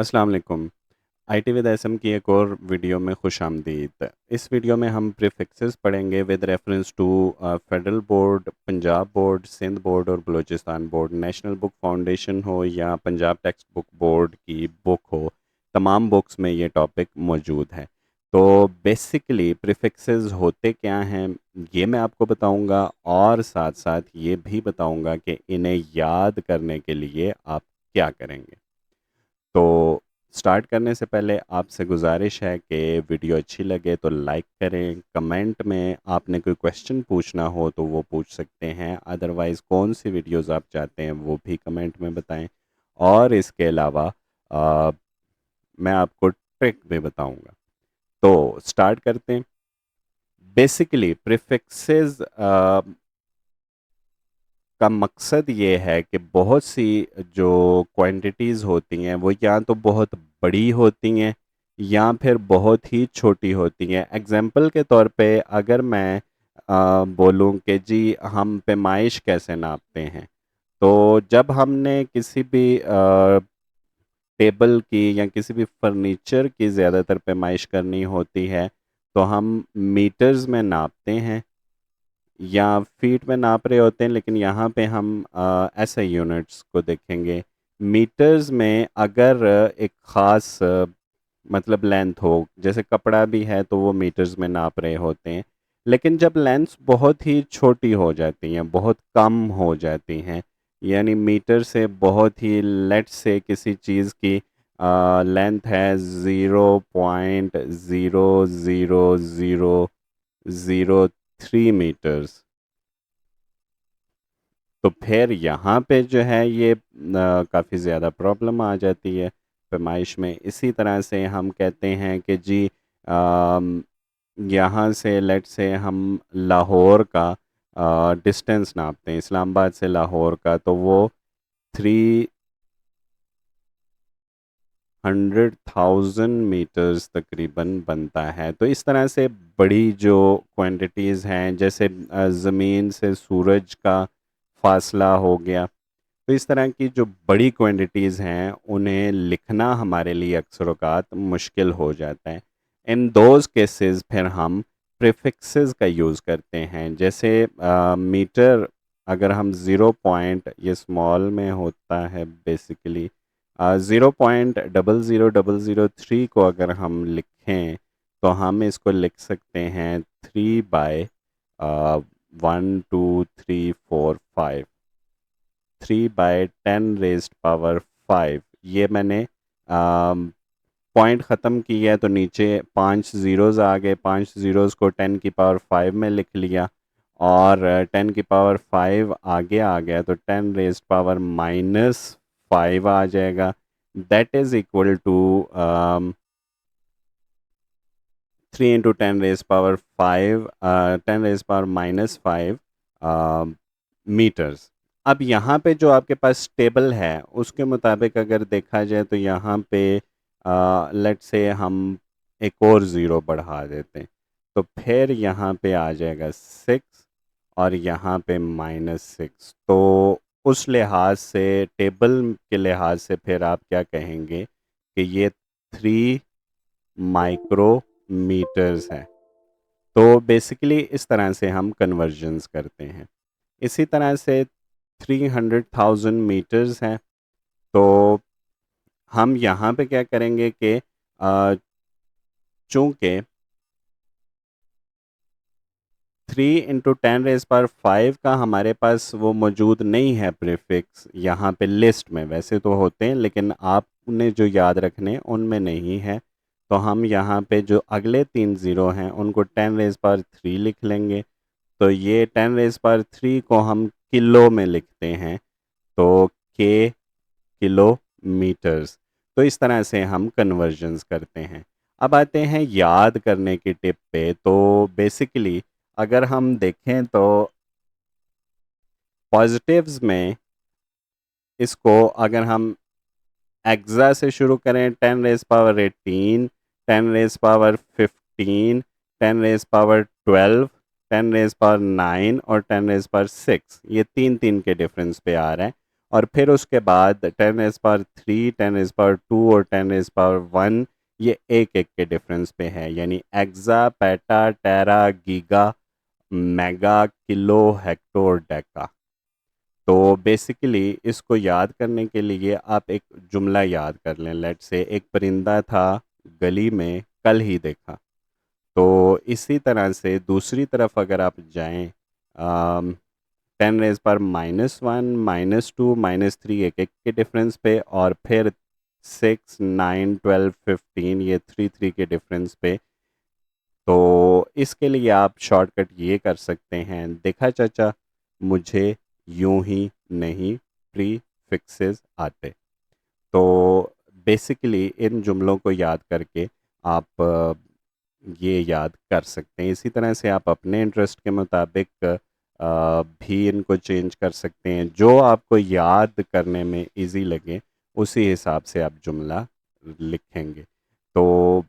अस्सलाम वालेकुम। IT with SM की एक और वीडियो में खुशामदीद। इस वीडियो में हम प्रीफिक्सेस पढ़ेंगे with reference to federal board, Punjab board, Sindh board और Balochistan board. National book foundation हो या पंजाब टेक्स्ट बुक बोर्ड की बुक हो, तमाम बुक्स में ये टॉपिक मौजूद है। तो बेसिकली प्रीफिक्सेस होते क्या हैं ये मैं आपको बताऊंगा, और साथ साथ ये भी बताऊंगा कि इन्हें याद करने के लिए आप क्या करेंगे। तो स्टार्ट करने से पहले आपसे गुजारिश है कि वीडियो अच्छी लगे तो लाइक करें। कमेंट में आपने कोई क्वेश्चन पूछना हो तो वो पूछ सकते हैं, अदरवाइज़ कौन सी वीडियोस आप चाहते हैं वो भी कमेंट में बताएं। और इसके अलावा आ, मैं आपको ट्रिक भी बताऊंगा। तो स्टार्ट करते हैं। बेसिकली प्रीफिक्सेस का मकसद ये है कि बहुत सी जो क्वांटिटीज़ होती हैं वो या तो बहुत बड़ी होती हैं या फिर बहुत ही छोटी होती हैं। एग्जाम्पल के तौर पे अगर मैं बोलूं कि जी हम पैमाइश कैसे नापते हैं, तो जब हमने किसी भी टेबल की या किसी भी फर्नीचर की ज़्यादातर पैमाइश करनी होती है तो हम मीटर्स में नापते हैं या फीट में नाप रहे होते हैं, लेकिन यहाँ पे हम ऐसे यूनिट्स को देखेंगे। मीटर्स में अगर एक ख़ास मतलब लेंथ हो, जैसे कपड़ा भी है तो वो मीटर्स में नाप रहे होते हैं। लेकिन जब लेंथ्स बहुत ही छोटी हो जाती हैं, बहुत कम हो जाती हैं, यानी मीटर से बहुत ही, लेट से किसी चीज़ की लेंथ है 0.000003 मीटर्स, तो फिर यहाँ पे जो है ये काफ़ी ज़्यादा प्रॉब्लम आ जाती है पैमाइश में। इसी तरह से हम कहते हैं कि जी अम, यहाँ से लेट से हम लाहौर का डिस्टेंस नापते हैं, इस्लामाबाद से लाहौर का, तो वो 300,000 मीटर्स तकरीबन बनता है। तो इस तरह से बड़ी जो क्वांटिटीज़ हैं, जैसे ज़मीन से सूरज का फासला हो गया, तो इस तरह की जो बड़ी क्वांटिटीज़ हैं उन्हें लिखना हमारे लिए अक्सर औक़ात मुश्किल हो जाता है। इन दोज केसेस फिर हम प्रीफिक्सेस का यूज़ करते हैं। जैसे मीटर, अगर हम ज़ीरो पॉइंट, ये स्मॉल में होता है बेसिकली, 0.00003 को अगर हम लिखें तो हम इसको लिख सकते हैं 3/1 2 3 4 5, 3/10⁻⁵। ये मैंने पॉइंट ख़त्म किया तो नीचे 5 ज़ीरोज़ आ गए, 5 ज़ीरोज़ को 10⁵ में लिख लिया, और 10⁵ आगे आ गया तो 10⁻⁻5 आ जाएगा। That is equal to 3 × 10⁻⁵, 10⁻⁻5 metres. अब यहाँ पे जो आपके पास टेबल है उसके मुताबिक अगर देखा जाए तो यहाँ पे लेट से हम एक और ज़ीरो बढ़ा देते हैं, तो फिर यहाँ पे आ जाएगा 6 और यहाँ पे -6। तो उस लिहाज से, टेबल के लिहाज से, फिर आप क्या कहेंगे कि ये 3 माइक्रोमीटर्स है। तो बेसिकली इस तरह से हम कन्वर्जन्स करते हैं। इसी तरह से 300,000 मीटर्स हैं। तो हम यहाँ पे क्या करेंगे कि चूँकि 3 × 10⁻⁵ का हमारे पास वो मौजूद नहीं है प्रीफिक्स यहाँ पे लिस्ट में, वैसे तो होते हैं लेकिन आपने जो याद रखने उनमें नहीं है। तो हम यहाँ पे जो अगले 3 ज़ीरो हैं उनको 10⁻³ लिख लेंगे। तो ये 10⁻³ को हम किलो में लिखते हैं, तो के किलोमीटर्स। तो इस तरह से हम कन्वर्जन्स करते हैं। अब आते हैं याद करने की टिप पे। तो बेसिकली अगर हम देखें तो पॉजिटिव्स में इसको अगर हम एक्सा से शुरू करें, 10⁻18, 10⁻15, 10⁻12, 10⁻9 और 10⁻6, ये तीन तीन के डिफरेंस पे आ रहा है। और फिर उसके बाद 10⁻3, 10⁻2 और 10⁻1 ये एक एक के डिफरेंस पे है, यानी एक्सा, पेटा, टेरा, गीगा, मेगा, किलो, हेक्टो और डेका। तो बेसिकली इसको याद करने के लिए आप एक जुमला याद कर लें। लेट्स से एक परिंदा था गली में कल ही देखा। तो इसी तरह से दूसरी तरफ अगर आप जाएं, 10⁻⁻1, -2, -3 एक एक के डिफरेंस पे, और फिर 6, 9, 12, 15 ये 3 के डिफरेंस पे। तो इसके लिए आप शॉर्टकट ये कर सकते हैं, देखा चाचा मुझे यूं ही नहीं प्री फिक्सेस आते। तो बेसिकली इन जुमलों को याद करके आप ये याद कर सकते हैं। इसी तरह से आप अपने इंटरेस्ट के मुताबिक भी इनको चेंज कर सकते हैं। जो आपको याद करने में इजी लगे उसी हिसाब से आप जुमला लिखेंगे। तो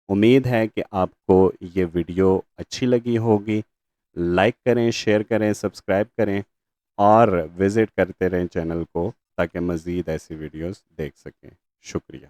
उम्मीद है कि आपको ये वीडियो अच्छी लगी होगी। लाइक करें, शेयर करें, सब्सक्राइब करें और विज़िट करते रहें चैनल को, ताकि मज़ीद ऐसी वीडियोस देख सकें। शुक्रिया।